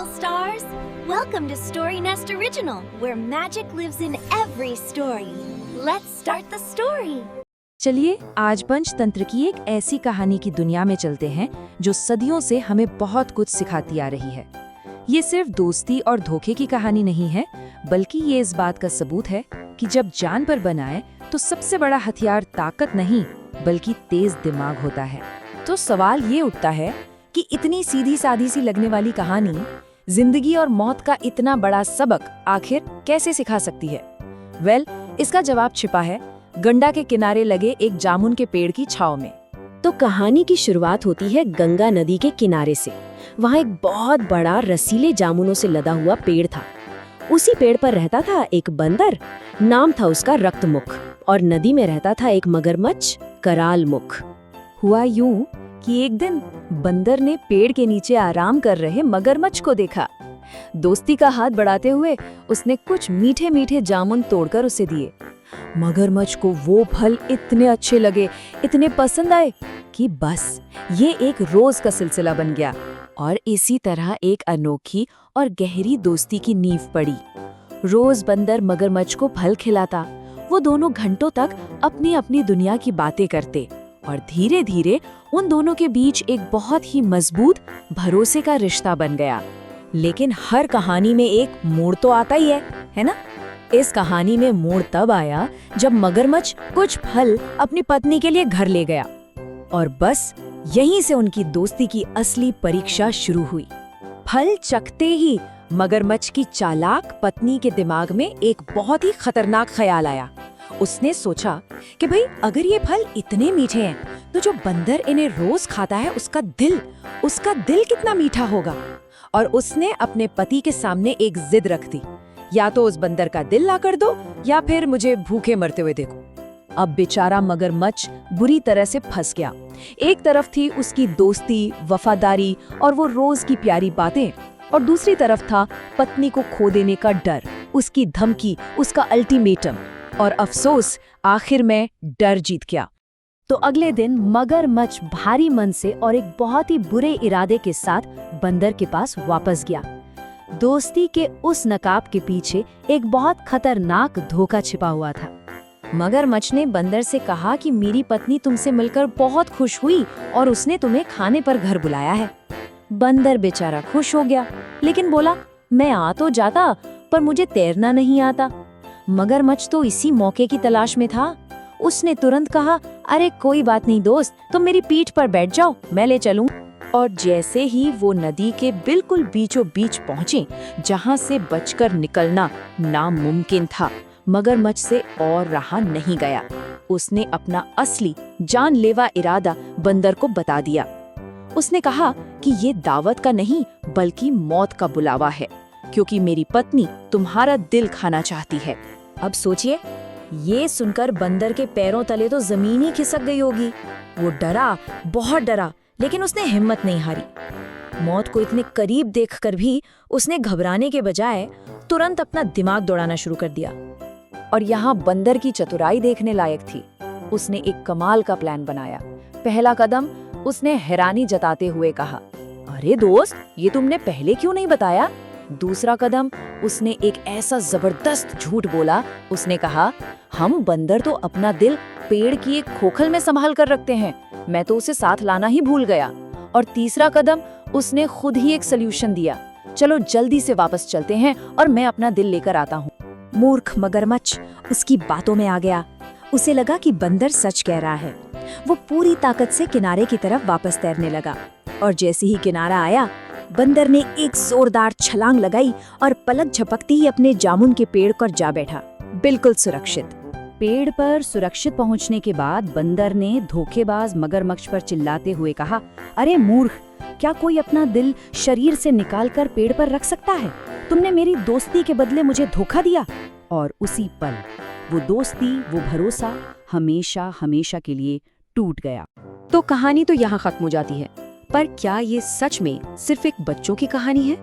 little stars. Welcome to Story Nest Original, where magic lives in every story. Let's start the story. चलिए आज पंचतंत्र की एक ऐसी कहानी की दुनिया में चलते हैं जो सदियों से हमें बहुत कुछ सिखाती आ रही है। ये सिर्फ दोस्ती और धोखे की कहानी नहीं है, बल्कि ये इस बात का सबूत है कि जब जान पर बनाए तो सबसे बड़ा हथियार ताकत नहीं बल्कि तेज दिमाग होता है। तो सवाल ये उठता है कि इतनी सीधी सादी सी लगने वाली कहानी जिंदगी और मौत का इतना बड़ा सबक आखिर कैसे सिखा सकती है? इसका जवाब छिपा है गंगा के किनारे लगे एक जामुन के पेड़ की छांव में। तो कहानी की शुरुआत होती है गंगा नदी के किनारे से। वहाँ एक बहुत बड़ा रसीले जामुनों से लदा हुआ पेड़ था। उसी पेड़ पर रहता था एक बंदर, नाम था उसका रक्तमुख, और नदी में रहता था एक मगरमच्छ, कराल मुख। हुआ यूं कि एक दिन बंदर ने पेड़ के नीचे आराम कर रहे मगरमच्छ को देखा। दोस्ती का हाथ बढ़ाते हुए उसने कुछ मीठे मीठे जामुन तोड़कर उसे दिए। मगरमच्छ को वो फल इतने अच्छे लगे, इतने पसंद आए कि बस ये एक रोज का सिलसिला बन गया और इसी तरह एक अनोखी और गहरी दोस्ती की नींव पड़ी। रोज बंदर मगरमच्छ को फल खिलाता, वो दोनों घंटों तक अपनी अपनी दुनिया की बातें करते और धीरे धीरे उन दोनों के बीच एक बहुत ही मजबूत भरोसे का रिश्ता बन गया। लेकिन हर कहानी में एक मोड़ तो आता ही है ना? इस कहानी में मोड़ तब आया जब मगरमच्छ कुछ फल अपनी पत्नी के लिए घर ले गया, और बस यहीं से उनकी दोस्ती की असली परीक्षा शुरू हुई। फल चखते ही मगरमच्छ की चालाक पत्नी के दिमाग में एक बहुत ही खतरनाक ख्याल आया। उसने सोचा कि भाई अगर ये फल इतने मीठे हैं तो जो बंदर इन्हें रोज खाता है उसका दिल कितना मीठा होगा। और उसने अपने पति के सामने एक जिद रख दी, या तो उस बंदर का दिल ला कर दो या फिर मुझे भूखे मरते हुए देखो। अब बेचारा मगरमच्छ बुरी तरह से फंस गया। एक तरफ थी उसकी दोस्ती, वफादारी और वो रोज की प्यारी बातें, और दूसरी तरफ था पत्नी को खो देने का डर, उसकी धमकी, उसका अल्टीमेटम। और अफसोस आखिर में डर जीत गया। तो अगले दिन मगरमच्छ भारी मन से और एक बहुत ही बुरे इरादे के साथ बंदर के पास वापस गया। दोस्ती के उस नकाब के पीछे एक बहुत खतरनाक धोखा छिपा हुआ था। मगरमच्छ ने बंदर से कहा कि मेरी पत्नी तुमसे मिलकर बहुत खुश हुई और उसने तुम्हें खाने पर घर बुलाया है। बंदर बेचारा खुश हो गया, लेकिन बोला मैं आ तो जाता पर मुझे तैरना नहीं आता। मगरमच्छ तो इसी मौके की तलाश में था। उसने तुरंत कहा, अरे कोई बात नहीं दोस्त, तुम मेरी पीठ पर बैठ जाओ, मैं ले चलूं। और जैसे ही वो नदी के बिल्कुल बीचों बीच पहुंचे, जहां से बचकर निकलना नामुमकिन था, मगरमच्छ से और रहा नहीं गया। उसने अपना असली जानलेवा इरादा बंदर को बता दिया। उसने कहा कि ये दावत का नहीं बल्कि मौत का बुलावा है, क्योंकि मेरी पत्नी तुम्हारा दिल खाना चाहती है। अब सोचिए, ये सुनकर बंदर के पैरों तले तो जमीन ही खिसक गई होगी। वो डरा, बहुत डरा, लेकिन उसने हिम्मत नहीं हारी। मौत को इतने करीब देखकर भी उसने घबराने के बजाय तुरंत अपना दिमाग दौड़ाना शुरू कर दिया। और यहाँ बंदर की चतुराई देखने लायक थी। उसने एक कमाल का प्लान बनाया। पहला कदम उसने हैरानी जताते हुए कहा, अरे दोस्त, ये तुमने पहले क्यों नहीं बताया? दूसरा कदम उसने एक ऐसा जबरदस्त झूठ बोला। उसने कहा, हम बंदर तो अपना दिल पेड़ की एक खोखल में संभाल कर रखते हैं, मैं तो उसे साथ लाना ही भूल गया। और तीसरा कदम उसने खुद ही एक सल्यूशन दिया, चलो जल्दी से वापस चलते हैं और मैं अपना दिल लेकर आता हूँ। मूर्ख मगरमच्छ उसकी बातों में आ गया। उसे लगा कि बंदर सच कह रहा है। वो पूरी ताकत से किनारे की तरफ वापस तैरने लगा, और जैसे ही किनारा आया, बंदर ने एक जोरदार छलांग लगाई और पलक झपकती ही अपने जामुन के पेड़ पर जा बैठा, बिल्कुल सुरक्षित। पेड़ पर सुरक्षित पहुंचने के बाद बंदर ने धोखेबाज मगरमच्छ पर चिल्लाते हुए कहा, अरे मूर्ख, क्या कोई अपना दिल शरीर से निकालकर पेड़ पर रख सकता है? तुमने मेरी दोस्ती के बदले मुझे धोखा दिया। और उसी पल वो दोस्ती, वो भरोसा हमेशा हमेशा के लिए टूट गया। तो कहानी तो यहाँ खत्म हो जाती है, पर क्या ये सच में सिर्फ एक बच्चों की कहानी है?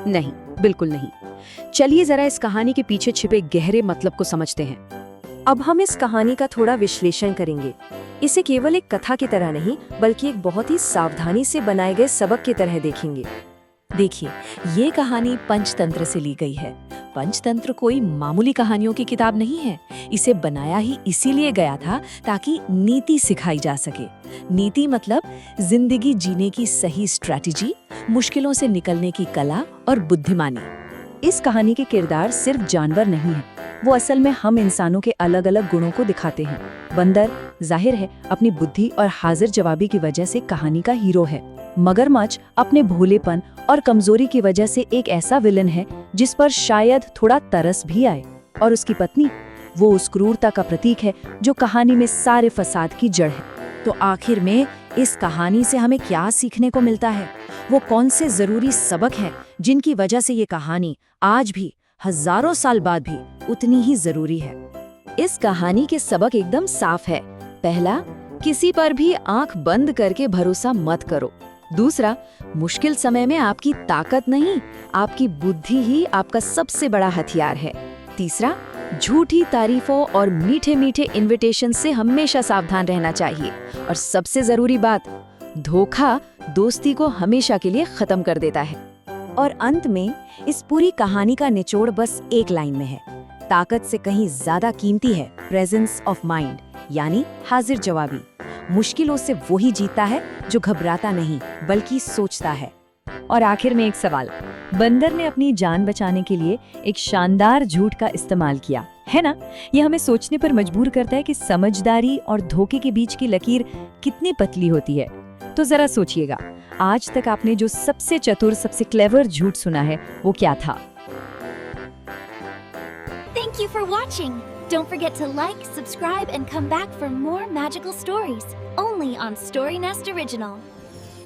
नहीं, बिल्कुल नहीं। चलिए जरा इस कहानी के पीछे छिपे गहरे मतलब को समझते हैं। अब हम इस कहानी का थोड़ा विश्लेषण करेंगे। इसे केवल एक कथा की तरह नहीं, बल्कि एक बहुत ही सावधानी से बनाए गए सबक की तरह देखेंगे। देखिए, ये कहानी पंचतंत्र से ली गई है। पंचतंत्र कोई मामूली कहानियों की किताब नहीं है। इसे बनाया ही इसीलिए गया था ताकि नीति सिखाई जा सके। नीति मतलब जिंदगी जीने की सही स्ट्रैटेजी, मुश्किलों से निकलने की कला और बुद्धिमानी। इस कहानी के किरदार सिर्फ जानवर नहीं हैं, वो असल में हम इंसानों के अलग अलग गुणों को दिखाते हैं। बंदर जाहिर है अपनी बुद्धि और हाजिर जवाबी की वजह से कहानी का हीरो है। मगरमच्छ अपने भोलेपन और कमजोरी की वजह से एक ऐसा विलन है जिस पर शायद थोड़ा तरस भी आए। और उसकी पत्नी, वो उस क्रूरता का प्रतीक है जो कहानी में सारे फसाद की जड़ है। तो आखिर में इस कहानी से हमें क्या सीखने को मिलता है? वो कौन से जरूरी सबक हैं जिनकी वजह से ये कहानी आज भी हजारों साल बाद भी उतनी ही जरूरी है? इस कहानी के सबक एकदम साफ है। पहला, किसी पर भी आंख बंद करके भरोसा मत करो। दूसरा, मुश्किल समय में आपकी ताकत नहीं, आपकी बुद्धि ही आपका सबसे बड़ा हथियार है। तीसरा, झूठी तारीफों और मीठे मीठे इनविटेशन से हमेशा सावधान रहना चाहिए। और सबसे जरूरी बात, धोखा दोस्ती को हमेशा के लिए खत्म कर देता है। और अंत में इस पूरी कहानी का निचोड़ बस एक लाइन में है, ताकत से कहीं ज्यादा कीमती है प्रेजेंस ऑफ माइंड, यानी हाजिर जवाबी। मुश्किलों से वही जीता है जो घबराता नहीं बल्कि सोचता है। और आखिर में एक सवाल, बंदर ने अपनी जान बचाने के लिए एक शानदार झूठ का इस्तेमाल किया, है ना? ये हमें सोचने पर मजबूर करता है कि समझदारी और धोखे के बीच की लकीर कितनी पतली होती है। तो जरा सोचिएगा, आज तक आपने जो सबसे चतुर, सबसे क्लेवर झूठ सुना है वो क्या था? Thank you for watching. Don't forget to like, subscribe, and come back for more magical stories. Only on Story Nest Original.